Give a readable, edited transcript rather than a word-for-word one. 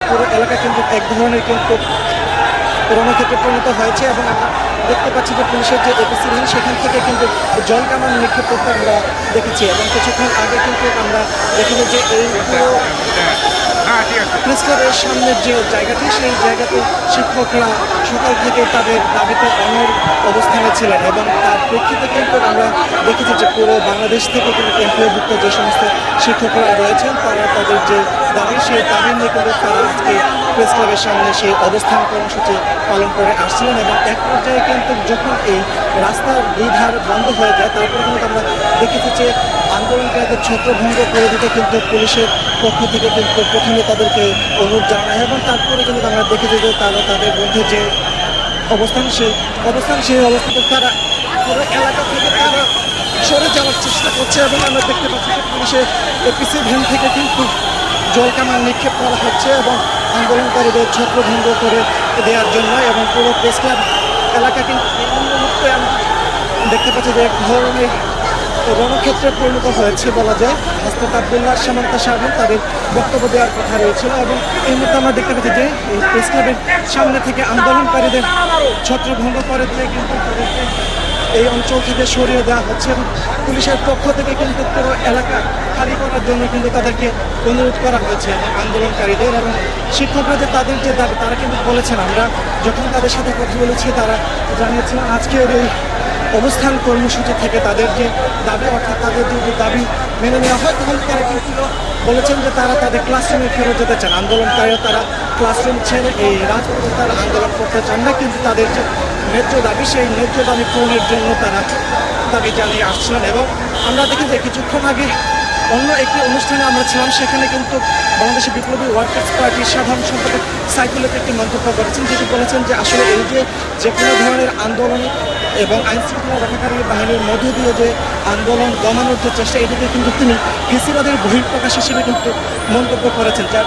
পুরো এলাকা কিন্তু এক ধরনের কিন্তু রণক্ষেত্রে পরিণত হয়েছে এবং আমরা দেখতে পাচ্ছি যে পুলিশের যে এপিসি ভ্যান সেখান থেকে কিন্তু জল কামান নিক্ষেপ করতে আমরা দেখেছি এবং কিছুক্ষণ আগে কিন্তু আমরা দেখেছি যে এই পুরো প্রেস ক্লাবের সামনের যে জায়গাটি সেই জায়গাতে শিক্ষকরা সকাল থেকে তাদের দাবিতে অনড় অবস্থানে ছিলেন এবং তার প্রেক্ষিতে কিন্তু আমরা দেখেছি যে পুরো বাংলাদেশ থেকে কিন্তু এমপিওভুক্ত যে সমস্ত শিক্ষকরা রয়েছেন তারা তাদের যে দাবি সেই দাবি নিয়ে কিন্তু তারা আজকে প্রেস ক্লাবের সামনে সেই অবস্থান কর্মসূচি পালন করে আসছিলেন এবং এক পর্যায়ে কিন্তু যখন এই রাস্তার দুই ধার বন্ধ হয়ে যায় তারপরে কিন্তু আমরা দেখেছি যে আন্দোলনকারীদের ছত্রভঙ্গ করে দিতে কিন্তু পুলিশের পক্ষ থেকে কিন্তু প্রথমে তাদেরকে অনুরোধ জানায় এবং তারপরে কিন্তু আমরা দেখেছি যে তারা তাদের মধ্যে যে অবস্থান সেই অবস্থাতে তারা পুরো এলাকা থেকে তারা সরে যাওয়ার চেষ্টা করছে এবং আমরা দেখতে পাচ্ছি যে পুলিশের এপিসি ভ্যান থেকে কিন্তু জল কামান নিক্ষেপ করা হচ্ছে এবং আন্দোলনকারীদের ছত্রভঙ্গ করে দেওয়ার জন্য এবং পুরো প্রেস ক্লাব এলাকা কিন্তু এই মুহূর্তে আমরা দেখতে পাচ্ছি যে এক ধরনের রণক্ষেত্রে পরিণত হয়েছে বলা যায়। হাসনাত আবদুল্লাহ সামান্তা শারমিন তাদের বক্তব্য দেওয়ার কথা রয়েছিল এবং এই মুহূর্তে আমরা দেখতে পাচ্ছি যে এই প্রেস ক্লাবের সামনে থেকে আন্দোলনকারীদের ছত্রভঙ্গ করে দিয়ে কিন্তু তাদেরকে এই অঞ্চল থেকে সরিয়ে দেওয়া হচ্ছে এবং পুলিশের পক্ষ থেকে কিন্তু পুরো এলাকা খালি করার জন্য কিন্তু তাদেরকে অনুরোধ করা হয়েছে আন্দোলনকারীদের এবং শিক্ষকরা যে তাদের যে দাবি তারা কিন্তু বলেছেন আমরা যখন তাদের সাথে কথা বলেছি তারা জানিয়েছিলেন আজকের এই অবস্থান কর্মসূচি থেকে তাদের যে দাবি অর্থাৎ তাদের যে দাবি মেনে নেওয়া হয় তাহলে তারা কিন্তু বলেছেন যে তারা তাদের ক্লাসরুমে ফেরত যেতে চান। আন্দোলনকারীরা তারা ক্লাসরুম ছেড়ে এই রাজপথে তারা আন্দোলন করতে চান না কিন্তু তাদের যে ন্যায্য দাবি সেই ন্যায্য দাবি পূরণের জন্য তারা দাবি জানিয়ে আসছিলেন এবং আমরা দেখি যে কিছুক্ষণ আগে অন্য একটি অনুষ্ঠানে আমরা ছিলাম সেখানে কিন্তু বাংলাদেশের বিপ্লবী ওয়ার্কার্স পার্টির সাধারণ সম্পাদক সাইফুলের একটি মন্তব্য করেছেন যেটি বলেছেন যে আসলে এই যে কোনো ধরনের আন্দোলন এবং আইনশৃঙ্খলা রক্ষাকারী বাহিনীর মধ্য দিয়ে যে আন্দোলন দমানোর যে চেষ্টা এটিকে কিন্তু তিনি ফেসিবাদের বহিঃপ্রকাশ হিসেবে কিন্তু মন্তব্য করেছেন। যার